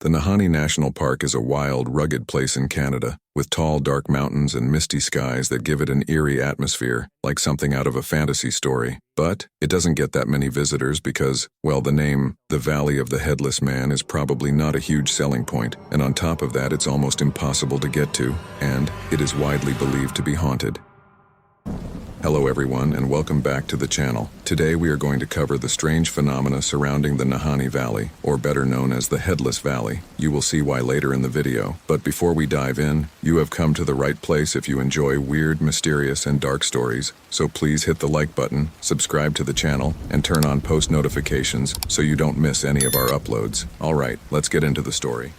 The Nahanni National Park is a wild, rugged place in Canada, with tall, dark mountains and misty skies that give it an eerie atmosphere, like something out of a fantasy story. But it doesn't get that many visitors because, well, the name, the Valley of the Headless Man, is probably not a huge selling point, and on top of that it's almost impossible to get to, and it is widely believed to be haunted. Hello everyone, and welcome back to the channel. Today we are going to cover the strange phenomena surrounding the Nahanni Valley, or better known as the Headless Valley. You will see why later in the video, but before we dive in, you have come to the right place if you enjoy weird, mysterious, and dark stories. So please hit the like button, subscribe to the channel, and turn on post notifications so you don't miss any of our uploads. Alright, let's get into the story.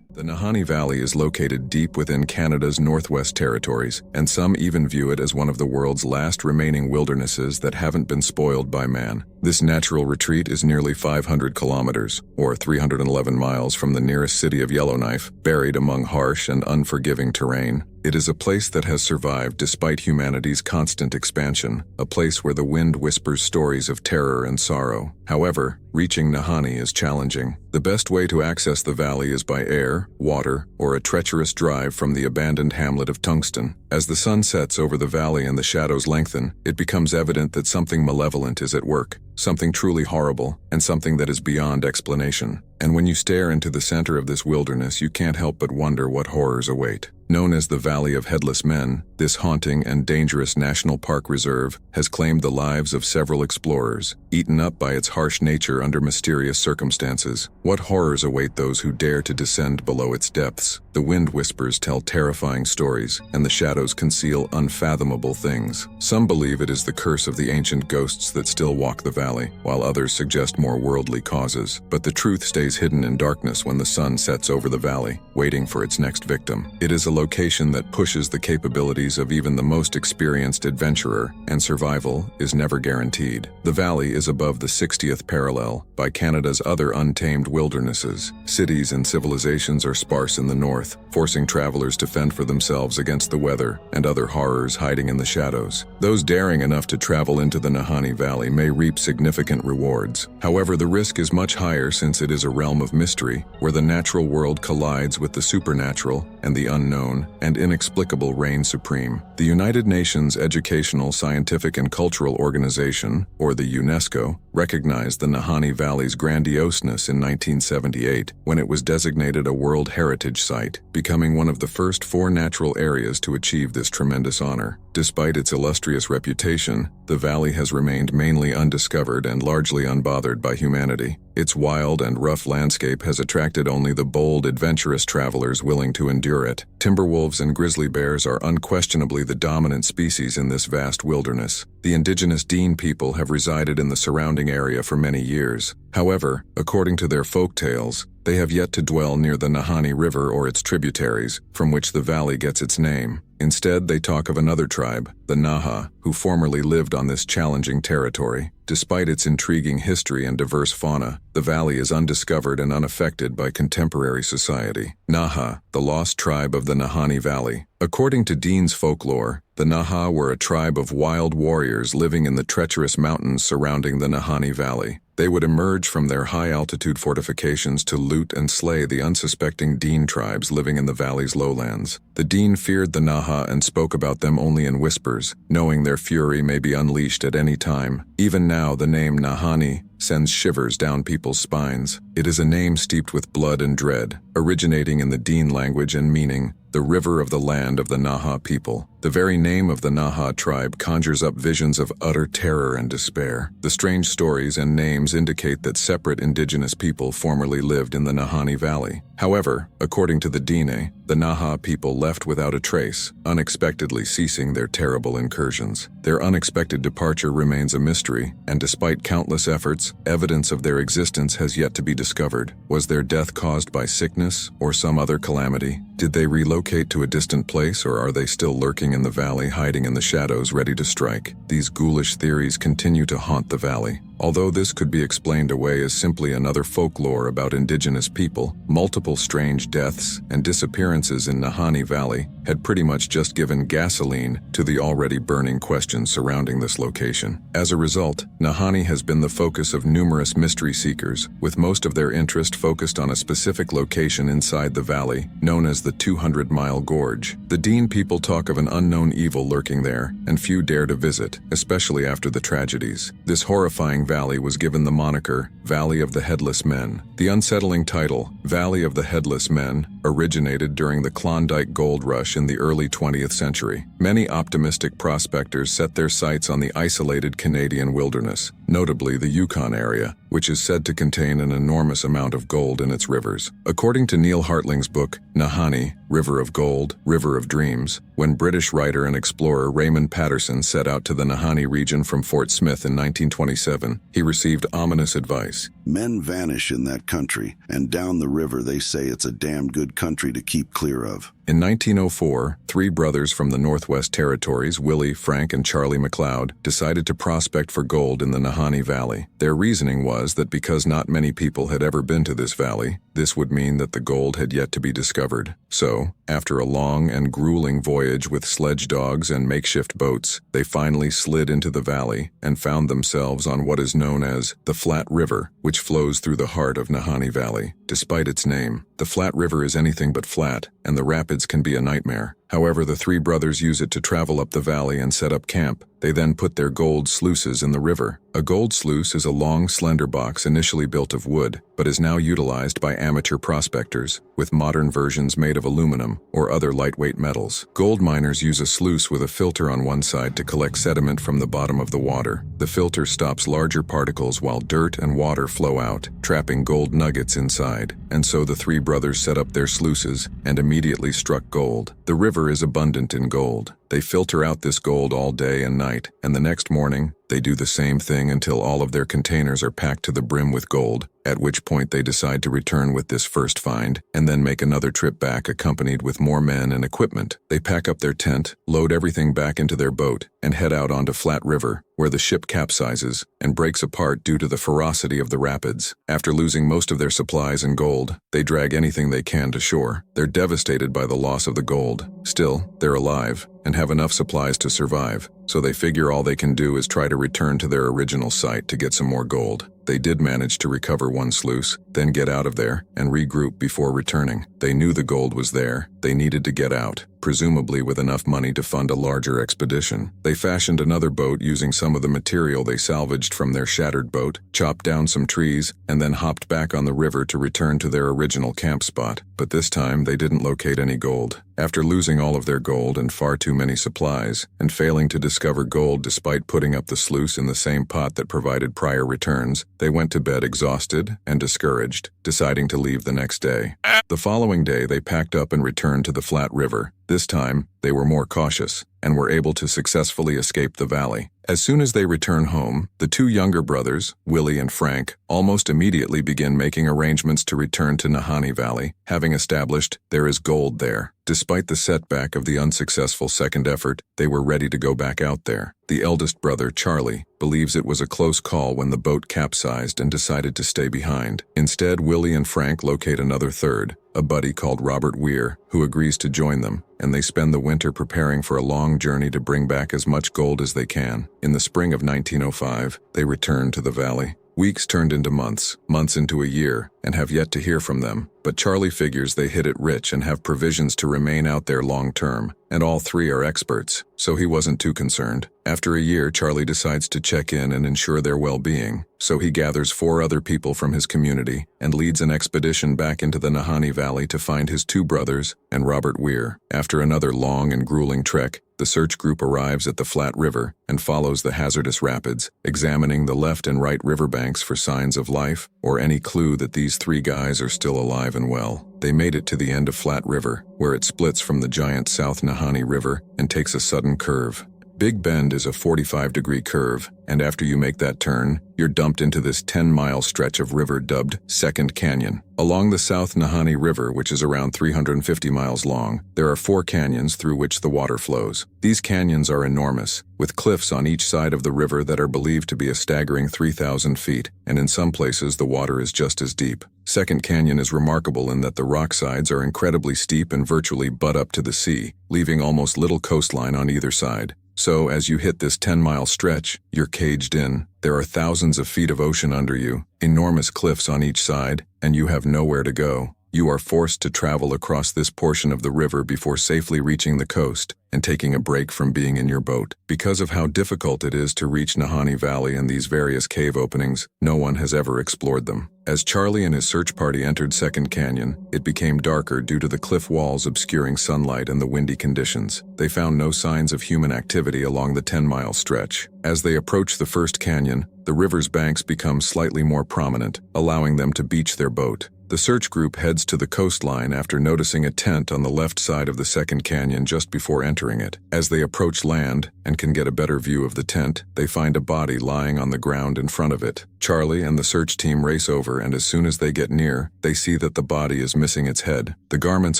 The Nahanni Valley is located deep within Canada's Northwest Territories, and some even view it as one of the world's last remaining wildernesses that haven't been spoiled by man. This natural retreat is nearly 500 kilometers, or 311 miles from the nearest city of Yellowknife, buried among harsh and unforgiving terrain. It is a place that has survived despite humanity's constant expansion, a place where the wind whispers stories of terror and sorrow. However, reaching Nahanni is challenging. The best way to access the valley is by air, water, or a treacherous drive from the abandoned hamlet of Tungsten. As the sun sets over the valley and the shadows lengthen, it becomes evident that something malevolent is at work, something truly horrible, and something that is beyond explanation. And when you stare into the center of this wilderness, you can't help but wonder what horrors await. Known as the Valley of Headless Men, this haunting and dangerous national park reserve has claimed the lives of several explorers, eaten up by its harsh nature under mysterious circumstances. What horrors await those who dare to descend below its depths? The wind whispers tell terrifying stories, and the shadows conceal unfathomable things. Some believe it is the curse of the ancient ghosts that still walk the valley, while others suggest more worldly causes. But the truth stays hidden in darkness when the sun sets over the valley, waiting for its next victim. It is a location that pushes the capabilities of even the most experienced adventurer, and survival is never guaranteed. The valley is above the 60th parallel by Canada's other untamed wildernesses. Cities and civilizations are sparse in the north, forcing travelers to fend for themselves against the weather and other horrors hiding in the shadows. Those daring enough to travel into the Nahanni Valley may reap significant rewards. However, the risk is much higher since it is a realm of mystery, where the natural world collides with the supernatural, and the unknown and inexplicable reign supreme. The United Nations Educational, Scientific and Cultural Organization, or the UNESCO, recognized the Nahanni Valley's grandioseness in 1978 when it was designated a World Heritage Site, becoming one of the first 4 natural areas to achieve this tremendous honor. Despite its illustrious reputation, the valley has remained mainly undiscovered and largely unbothered by humanity. Its wild and rough landscape has attracted only the bold, adventurous travelers willing to endure it. Timberwolves and grizzly bears are unquestionably the dominant species in this vast wilderness. The indigenous Dean people have resided in the surrounding area for many years. However, according to their folk tales, they have yet to dwell near the Nahanni River or its tributaries, from which the valley gets its name. Instead, they talk of another tribe, the Naha, who formerly lived on this challenging territory. Despite its intriguing history and diverse fauna, the valley is undiscovered and unaffected by contemporary society. Naha, the lost tribe of the Nahanni Valley. According to Dean's folklore, the Naha were a tribe of wild warriors living in the treacherous mountains surrounding the Nahanni Valley. They would emerge from their high-altitude fortifications to loot and slay the unsuspecting Dean tribes living in the valley's lowlands. The Dean feared the Naha and spoke about them only in whispers, knowing their fury may be unleashed at any time. Even now, the name Nahanni sends shivers down people's spines. It is a name steeped with blood and dread, originating in the Dean language and meaning the river of the land of the Naha people. The very name of the Naha tribe conjures up visions of utter terror and despair. The strange stories and names indicate that separate indigenous people formerly lived in the Nahanni Valley. However, according to the Dine, the Naha people left without a trace, unexpectedly ceasing their terrible incursions. Their unexpected departure remains a mystery, and despite countless efforts, evidence of their existence has yet to be discovered. Was their death caused by sickness or some other calamity? Did they relocate to a distant place, or are they still lurking in the valley, hiding in the shadows, ready to strike? These ghoulish theories continue to haunt the valley, Although this could be explained away as simply another folklore about indigenous people, multiple strange deaths and disappearances in Nahanni Valley had pretty much just given gasoline to the already burning questions surrounding this location. As a result, Nahanni has been the focus of numerous mystery seekers, with most of their interest focused on a specific location inside the valley, known as the 200-mile Gorge. The Dean people talk of an unknown evil lurking there, and few dare to visit, especially after the tragedies. This horrifying valley was given the moniker Valley of the Headless Men. The unsettling title, Valley of the Headless Men, originated during the Klondike Gold Rush in the early 20th century. Many optimistic prospectors set their sights on the isolated Canadian wilderness, notably the Yukon area, which is said to contain an enormous amount of gold in its rivers. According to Neil Hartling's book, Nahanni, River of Gold, River of Dreams, when British writer and explorer Raymond Patterson set out to the Nahanni region from Fort Smith in 1927, he received ominous advice. Men vanish in that country, and down the river they say it's a damn good country to keep clear of. In 1904, three brothers from the Northwest Territories, Willie, Frank, and Charlie McLeod, decided to prospect for gold in the Nahanni Valley. Their reasoning was that because not many people had ever been to this valley, this would mean that the gold had yet to be discovered. So, after a long and grueling voyage with sledge dogs and makeshift boats, they finally slid into the valley and found themselves on what is known as the Flat River, which flows through the heart of Nahanni Valley. Despite its name, the Flat River is anything but flat, and the rapids can be a nightmare. However, the three brothers use it to travel up the valley and set up camp. They then put their gold sluices in the river. A gold sluice is a long, slender box initially built of wood, but is now utilized by amateur prospectors, with modern versions made of aluminum or other lightweight metals. Gold miners use a sluice with a filter on one side to collect sediment from the bottom of the water. The filter stops larger particles while dirt and water flow out, trapping gold nuggets inside. And so the three brothers set up their sluices and immediately struck gold. The river is abundant in gold. They filter out this gold all day and night, and the next morning, they do the same thing until all of their containers are packed to the brim with gold, at which point they decide to return with this first find, and then make another trip back accompanied with more men and equipment. They pack up their tent, load everything back into their boat, and head out onto Flat River, where the ship capsizes and breaks apart due to the ferocity of the rapids. After losing most of their supplies and gold, they drag anything they can to shore. They're devastated by the loss of the gold. Still, they're alive and have enough supplies to survive, so they figure all they can do is try to return to their original site to get some more gold. They did manage to recover one sluice, then get out of there and regroup before returning. They knew the gold was there. They needed to get out, presumably with enough money to fund a larger expedition. They fashioned another boat using some of the material they salvaged from their shattered boat, chopped down some trees, and then hopped back on the river to return to their original camp spot. But this time, they didn't locate any gold. After losing all of their gold and far too many supplies, and failing to discover gold despite putting up the sluice in the same pot that provided prior returns, they went to bed exhausted and discouraged, deciding to leave the next day. The following day, they packed up and returned to the Flat River. This time, they were more cautious and were able to successfully escape the valley. As soon as they return home, the two younger brothers, Willie and Frank, almost immediately begin making arrangements to return to Nahanni Valley, having established there is gold there. Despite the setback of the unsuccessful second effort, they were ready to go back out there. The eldest brother, Charlie, believes it was a close call when the boat capsized and decided to stay behind. Instead, Willie and Frank locate another third, a buddy called Robert Weir, who agrees to join them, and they spend the winter preparing for a long journey to bring back as much gold as they can. In the spring of 1905, they return to the valley. Weeks turned into months, months into a year, and have yet to hear from them. But Charlie figures they hit it rich and have provisions to remain out there long term, and all three are experts, so he wasn't too concerned. After a year, Charlie decides to check in and ensure their well-being, so he gathers 4 other people from his community and leads an expedition back into the Nahanni Valley to find his 2 brothers and Robert Weir. After another long and grueling trek, the search group arrives at the Flat River and follows the hazardous rapids, examining the left and right riverbanks for signs of life or any clue that these 3 guys are still alive and well. They made it to the end of Flat River, where it splits from the giant South Nahanni River and takes a sudden curve. Big Bend is a 45-degree curve, and after you make that turn, you're dumped into this 10-mile stretch of river dubbed Second Canyon. Along the South Nahanni River, which is around 350 miles long, there are 4 canyons through which the water flows. These canyons are enormous, with cliffs on each side of the river that are believed to be a staggering 3,000 feet, and in some places the water is just as deep. Second Canyon is remarkable in that the rock sides are incredibly steep and virtually butt up to the sea, leaving almost little coastline on either side. So, as you hit this 10-mile stretch, you're caged in. There are thousands of feet of ocean under you, enormous cliffs on each side, and you have nowhere to go. You are forced to travel across this portion of the river before safely reaching the coast and taking a break from being in your boat. Because of how difficult it is to reach Nahanni Valley and these various cave openings, no one has ever explored them. As Charlie and his search party entered Second Canyon, it became darker due to the cliff walls obscuring sunlight and the windy conditions. They found no signs of human activity along the 10-mile stretch. As they approach the first canyon, the river's banks become slightly more prominent, allowing them to beach their boat. The search group heads to the coastline after noticing a tent on the left side of the second canyon just before entering it. As they approach land and can get a better view of the tent, they find a body lying on the ground in front of it. Charlie and the search team race over, and as soon as they get near, they see that the body is missing its head. The garments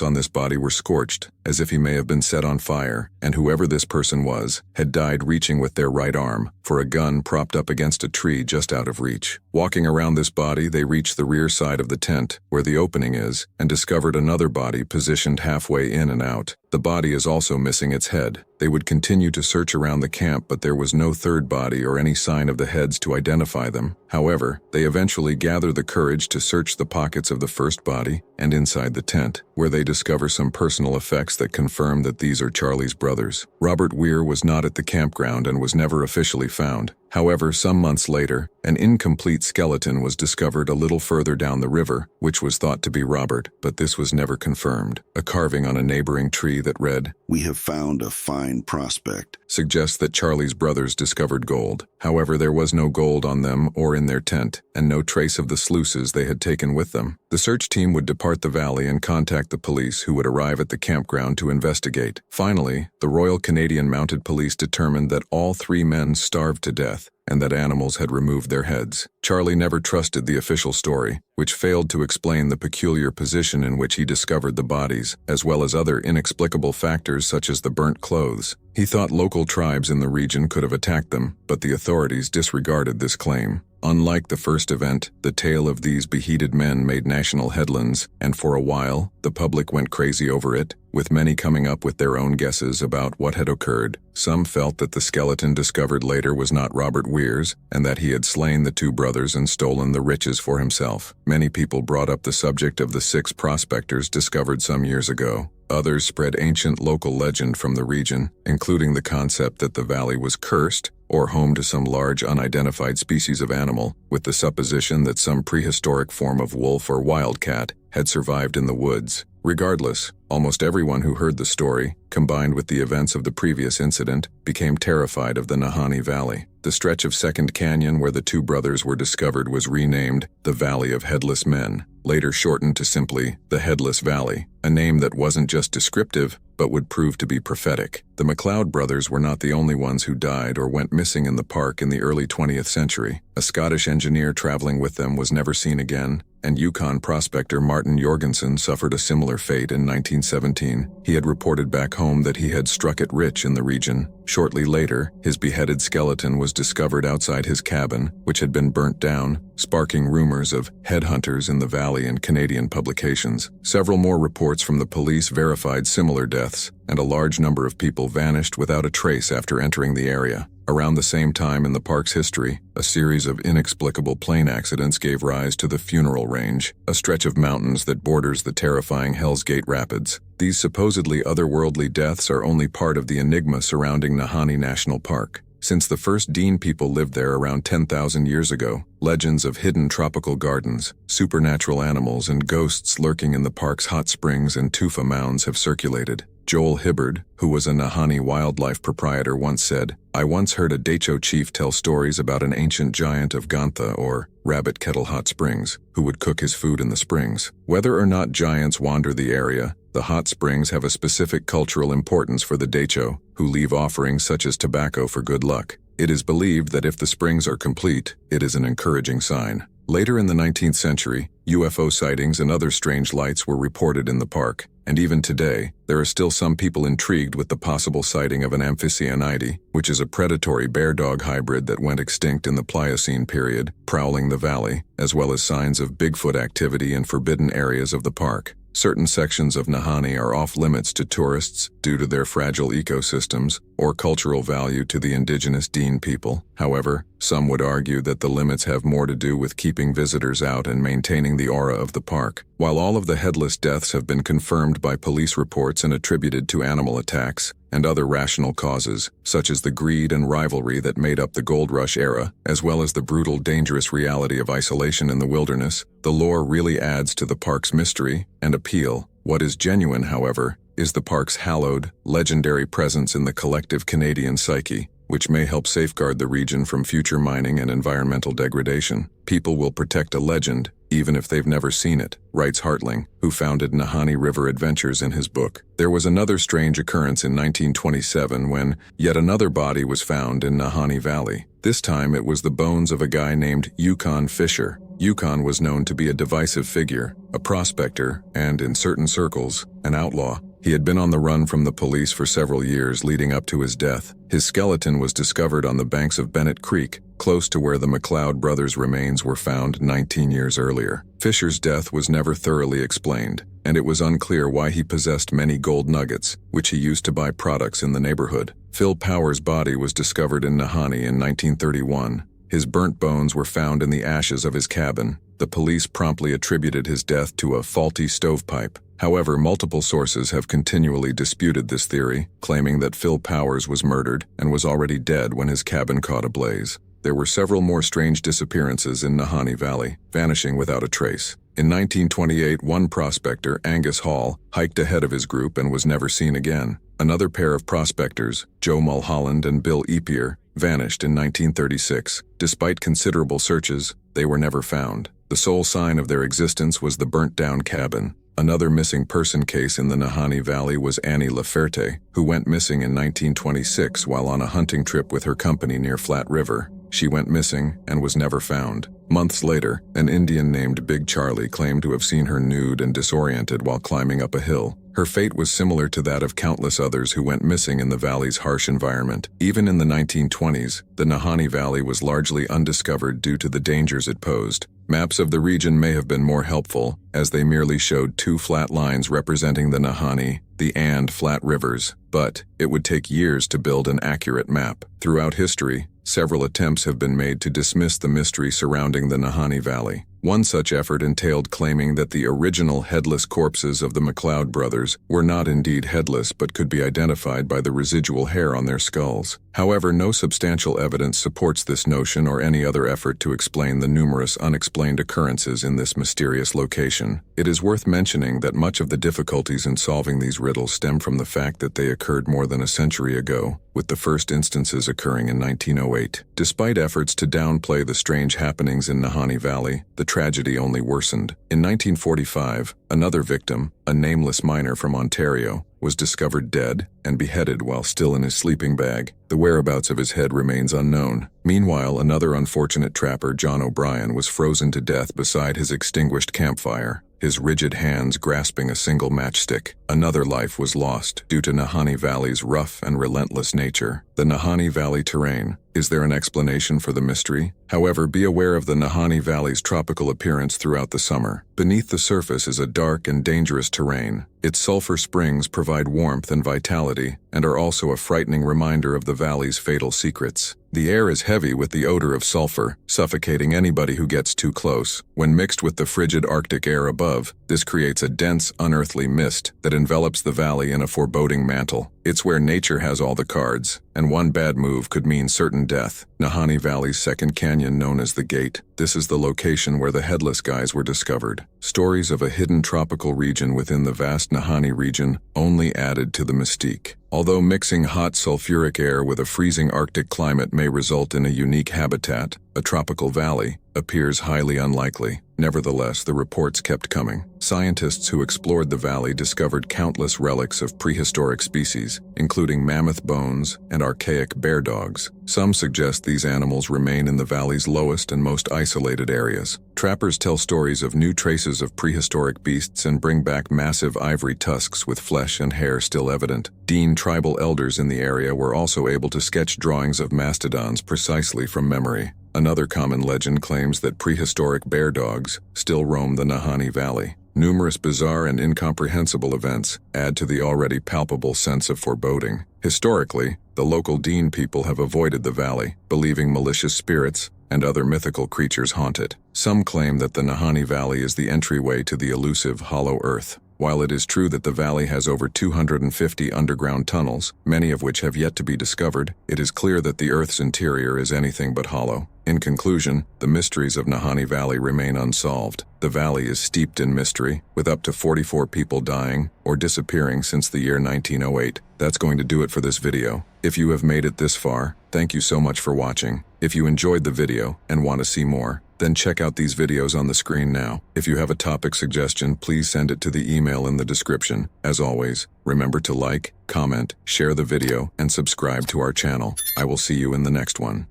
on this body were scorched, as if he may have been set on fire, and whoever this person was had died reaching with their right arm for a gun propped up against a tree just out of reach. Walking around this body, they reach the rear side of the tent, where the opening is, and discovered another body positioned halfway in and out. The body is also missing its head. They would continue to search around the camp, but there was no third body or any sign of the heads to identify them. However, they eventually gather the courage to search the pockets of the first body and inside the tent, where they discover some personal effects that confirm that these are Charlie's brothers. Robert Weir was not at the campground and was never officially found. However, some months later, an incomplete skeleton was discovered a little further down the river, which was thought to be Robert, but this was never confirmed. A carving on a neighboring tree that read, "We have found a fine prospect," suggests that Charlie's brothers discovered gold. However, there was no gold on them or in their tent, and no trace of the sluices they had taken with them. The search team would depart the valley and contact the police, who would arrive at the campground to investigate. Finally, the Royal Canadian Mounted Police determined that all 3 men starved to death, and that animals had removed their heads. Charlie never trusted the official story, which failed to explain the peculiar position in which he discovered the bodies, as well as other inexplicable factors such as the burnt clothes. He thought local tribes in the region could have attacked them, but the authorities disregarded this claim. Unlike the first event, the tale of these beheaded men made national headlines, and for a while, the public went crazy over it, with many coming up with their own guesses about what had occurred. Some felt that the skeleton discovered later was not Robert Weir's, and that he had slain the 2 brothers and stolen the riches for himself. Many people brought up the subject of the 6 prospectors discovered some years ago. Others spread ancient local legend from the region, including the concept that the valley was cursed or home to some large unidentified species of animal, with the supposition that some prehistoric form of wolf or wildcat had survived in the woods. Regardless, almost everyone who heard the story, combined with the events of the previous incident, became terrified of the Nahanni Valley. The stretch of Second Canyon where the 2 brothers were discovered was renamed the Valley of Headless Men, later shortened to simply the Headless Valley, a name that wasn't just descriptive, but would prove to be prophetic. The McLeod brothers were not the only ones who died or went missing in the park in the early 20th century. A Scottish engineer traveling with them was never seen again, and Yukon prospector Martin Jorgensen suffered a similar fate in 1917. He had reported back home that he had struck it rich in the region. Shortly later, his beheaded skeleton was discovered outside his cabin, which had been burnt down, sparking rumors of headhunters in the valley in Canadian publications. Several more reports from the police verified similar deaths, and a large number of people vanished without a trace after entering the area. Around the same time in the park's history, a series of inexplicable plane accidents gave rise to the Funeral Range, a stretch of mountains that borders the terrifying Hell's Gate Rapids. These supposedly otherworldly deaths are only part of the enigma surrounding Nahanni National Park. Since the first Dean people lived there around 10,000 years ago, legends of hidden tropical gardens, supernatural animals, and ghosts lurking in the park's hot springs and tufa mounds have circulated. Joel Hibbard, who was a Nahanni wildlife proprietor, once said, "I once heard a Decho chief tell stories about an ancient giant of Gantha, or Rabbit Kettle Hot Springs, who would cook his food in the springs. Whether or not giants wander the area, the hot springs have a specific cultural importance for the Decho, who leave offerings such as tobacco for good luck. It is believed that if the springs are complete, it is an encouraging sign." Later in the 19th century, UFO sightings and other strange lights were reported in the park, and even today, there are still some people intrigued with the possible sighting of an Amphicyonidae, which is a predatory bear-dog hybrid that went extinct in the Pliocene period, prowling the valley, as well as signs of Bigfoot activity in forbidden areas of the park. Certain sections of Nahanni are off-limits to tourists due to their fragile ecosystems or cultural value to the indigenous Dene people. However, some would argue that the limits have more to do with keeping visitors out and maintaining the aura of the park. While all of the headless deaths have been confirmed by police reports and attributed to animal attacks and other rational causes, such as the greed and rivalry that made up the gold rush era, as well as the brutal, dangerous reality of isolation in the wilderness, the lore really adds to the park's mystery and appeal. What is genuine, however, is the park's hallowed, legendary presence in the collective Canadian psyche, which may help safeguard the region from future mining and environmental degradation. People will protect a legend, even if they've never seen it, writes Hartling, who founded Nahanni River Adventures in his book. There was another strange occurrence in 1927 when yet another body was found in Nahanni Valley. This time it was the bones of a guy named Yukon Fisher. Yukon was known to be a divisive figure, a prospector, and, in certain circles, an outlaw. He had been on the run from the police for several years leading up to his death. His skeleton was discovered on the banks of Bennett Creek, close to where the McLeod brothers' remains were found 19 years earlier. Fisher's death was never thoroughly explained, and it was unclear why he possessed many gold nuggets, which he used to buy products in the neighborhood. Phil Power's body was discovered in Nahanni in 1931. His burnt bones were found in the ashes of his cabin. The police promptly attributed his death to a faulty stovepipe. However, multiple sources have continually disputed this theory, claiming that Phil Powers was murdered and was already dead when his cabin caught ablaze. There were several more strange disappearances in Nahanni Valley, vanishing without a trace. In 1928, one prospector, Angus Hall, hiked ahead of his group and was never seen again. Another pair of prospectors, Joe Mulholland and Bill Epier, vanished in 1936. Despite considerable searches, they were never found. The sole sign of their existence was the burnt-down cabin. Another missing person case in the Nahanni Valley was Annie Laferte, who went missing in 1926 while on a hunting trip with her company near Flat River. She went missing and was never found. Months later, an Indian named Big Charlie claimed to have seen her nude and disoriented while climbing up a hill. Her fate was similar to that of countless others who went missing in the valley's harsh environment. Even in the 1920s, the Nahanni Valley was largely undiscovered due to the dangers it posed. Maps of the region may have been more helpful, as they merely showed two flat lines representing the Nahanni, the and Flat Rivers, but it would take years to build an accurate map. Throughout history, several attempts have been made to dismiss the mystery surrounding the Nahanni Valley. One such effort entailed claiming that the original headless corpses of the McLeod brothers were not indeed headless but could be identified by the residual hair on their skulls. However, no substantial evidence supports this notion or any other effort to explain the numerous unexplained occurrences in this mysterious location. It is worth mentioning that much of the difficulties in solving these riddles stem from the fact that they occurred more than a century ago, with the first instances occurring in 1908. Despite efforts to downplay the strange happenings in Nahanni Valley, the tragedy only worsened. In 1945, another victim, a nameless miner from Ontario, was discovered dead and beheaded while still in his sleeping bag. The whereabouts of his head remains unknown. Meanwhile, another unfortunate trapper, John O'Brien, was frozen to death beside his extinguished campfire, his rigid hands grasping a single matchstick. Another life was lost due to Nahanni Valley's rough and relentless nature. The Nahanni Valley terrain. Is there an explanation for the mystery? However, be aware of the Nahanni Valley's tropical appearance throughout the summer. Beneath the surface is a dark and dangerous terrain. Its sulfur springs provide warmth and vitality, and are also a frightening reminder of the valley's fatal secrets. The air is heavy with the odor of sulfur, suffocating anybody who gets too close. When mixed with the frigid Arctic air above, this creates a dense, unearthly mist that envelops the valley in a foreboding mantle. It's where nature has all the cards, and one bad move could mean certain death. Nahanni Valley's second canyon, known as the Gate. This is the location where the Headless guys were discovered. Stories of a hidden tropical region within the vast Nahanni region only added to the mystique. Although mixing hot sulfuric air with a freezing Arctic climate may result in a unique habitat, a tropical valley appears highly unlikely. Nevertheless, the reports kept coming. Scientists who explored the valley discovered countless relics of prehistoric species, including mammoth bones and archaic bear dogs. Some suggest these animals remain in the valley's lowest and most isolated areas. Trappers tell stories of new traces of prehistoric beasts and bring back massive ivory tusks with flesh and hair still evident. Dean tribal elders in the area were also able to sketch drawings of mastodons precisely from memory. Another common legend claims that prehistoric bear dogs still roam the Nahanni Valley. Numerous bizarre and incomprehensible events add to the already palpable sense of foreboding. Historically, the local Dean people have avoided the valley, believing malicious spirits and other mythical creatures haunt it. Some claim that the Nahanni Valley is the entryway to the elusive Hollow Earth. While it is true that the valley has over 250 underground tunnels, many of which have yet to be discovered, it is clear that the Earth's interior is anything but hollow. In conclusion, the mysteries of Nahanni Valley remain unsolved. The valley is steeped in mystery, with up to 44 people dying or disappearing since the year 1908. That's going to do it for this video. If you have made it this far, thank you so much for watching. If you enjoyed the video and want to see more, then check out these videos on the screen now. If you have a topic suggestion, please send it to the email in the description. As always, remember to like, comment, share the video, and subscribe to our channel. I will see you in the next one.